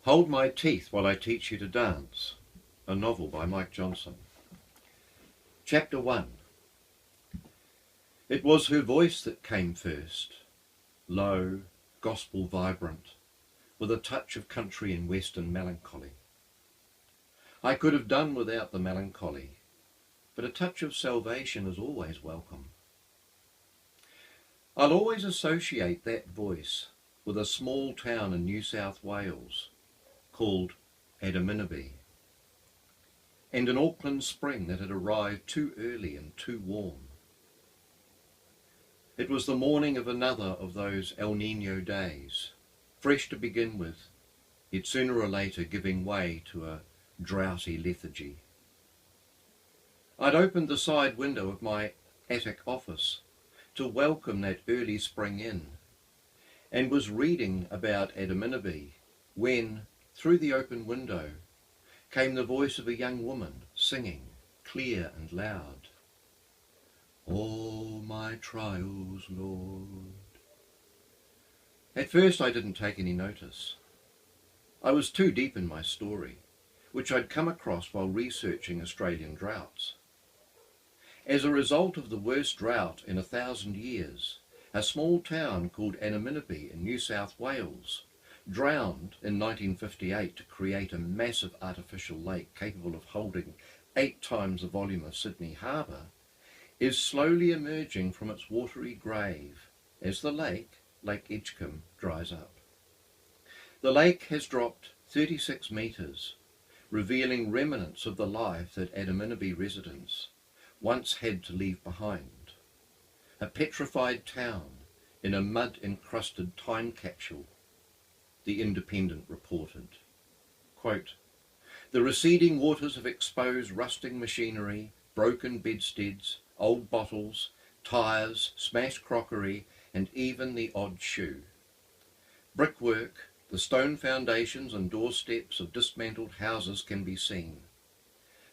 Hold My Teeth While I Teach You to Dance, a novel by Mike Johnson. Chapter 1. It was her voice that came first, low, gospel vibrant, with a touch of country and western melancholy. I could have done without the melancholy, but a touch of salvation is always welcome. I'll always associate that voice with a small town in New South Wales called Adaminaby, and an Auckland spring that had arrived too early and too warm. It was the morning of another of those El Nino days, fresh to begin with, yet sooner or later giving way to a droughty lethargy. I'd opened the side window of my attic office to welcome that early spring in, and was reading about Adaminaby when, through the open window, came the voice of a young woman singing, clear and loud, "All my trials, Lord." At first I didn't take any notice. I was too deep in my story, which I'd come across while researching Australian droughts. As a result of the worst drought in 1,000 years, a small town called Adaminaby in New South Wales, drowned in 1958 to create a massive artificial lake capable of holding 8 times the volume of Sydney Harbour, is slowly emerging from its watery grave as the lake, Lake Edgecombe, dries up. The lake has dropped 36 metres, revealing remnants of the life that Adaminaby residents once had to leave behind. A petrified town in a mud-encrusted time capsule, The Independent reported. Quote, "The receding waters have exposed rusting machinery, broken bedsteads, old bottles, tyres, smashed crockery, and even the odd shoe. Brickwork, the stone foundations and doorsteps of dismantled houses can be seen.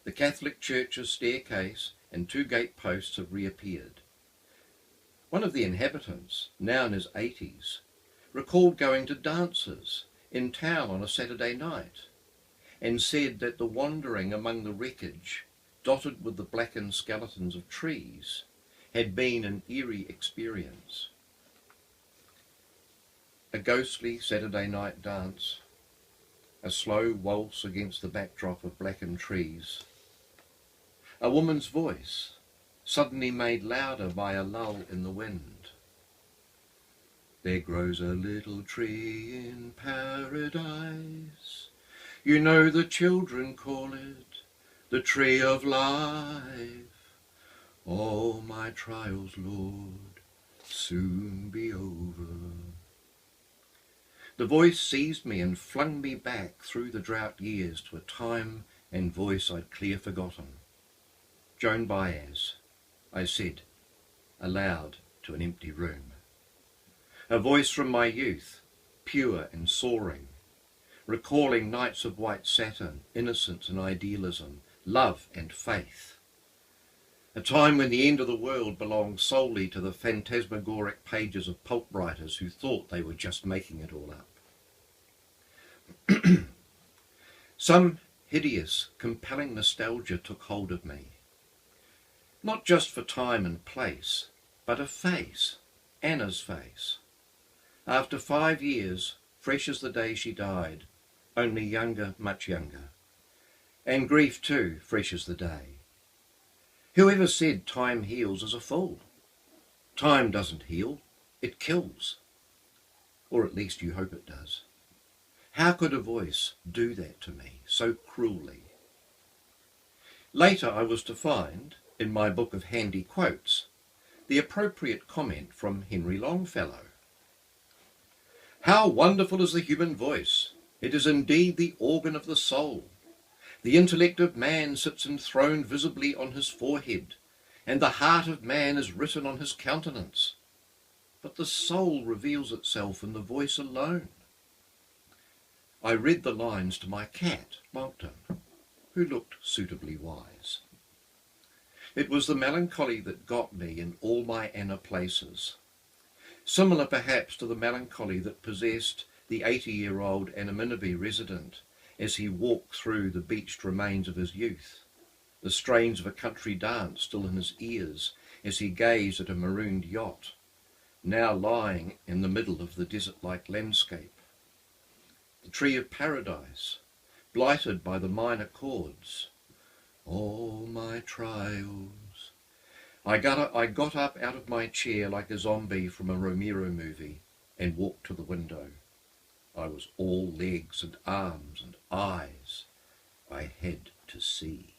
The Catholic Church's staircase and 2 gate posts have reappeared. One of the inhabitants, now in his 80s, recalled going to dances in town on a Saturday night and said that the wandering among the wreckage, dotted with the blackened skeletons of trees, had been an eerie experience." A ghostly Saturday night dance, a slow waltz against the backdrop of blackened trees, a woman's voice suddenly made louder by a lull in the wind. "There grows a little tree in paradise. You know the children call it the tree of life. All my trials, Lord, soon be over." The voice seized me and flung me back through the drought years to a time and voice I'd clear forgotten. "Joan Baez," I said, aloud to an empty room. A voice from my youth, pure and soaring, recalling nights of white satin, innocence and idealism, love and faith. A time when the end of the world belonged solely to the phantasmagoric pages of pulp writers who thought they were just making it all up. Some hideous, compelling nostalgia took hold of me. Not just for time and place, but a face, Anna's face. After 5 years, fresh as the day she died, only younger, much younger. And grief too, fresh as the day. Whoever said time heals is a fool. Time doesn't heal, it kills. Or at least you hope it does. How could a voice do that to me so cruelly? Later I was to find, in my book of handy quotes, the appropriate comment from Henry Longfellow. "How wonderful is the human voice! It is indeed the organ of the soul. The intellect of man sits enthroned visibly on his forehead, and the heart of man is written on his countenance. But the soul reveals itself in the voice alone." I read the lines to my cat, Moncton, who looked suitably wise. It was the melancholy that got me in all my Anna places, similar perhaps to the melancholy that possessed the 80-year-old Anamainabe resident, as he walked through the beached remains of his youth, the strains of a country dance still in his ears as he gazed at a marooned yacht, now lying in the middle of the desert-like landscape. The tree of paradise, blighted by the minor chords. All my trials. I got up out of my chair like a zombie from a Romero movie and walked to the window. I was all legs and arms and eyes. I had to see.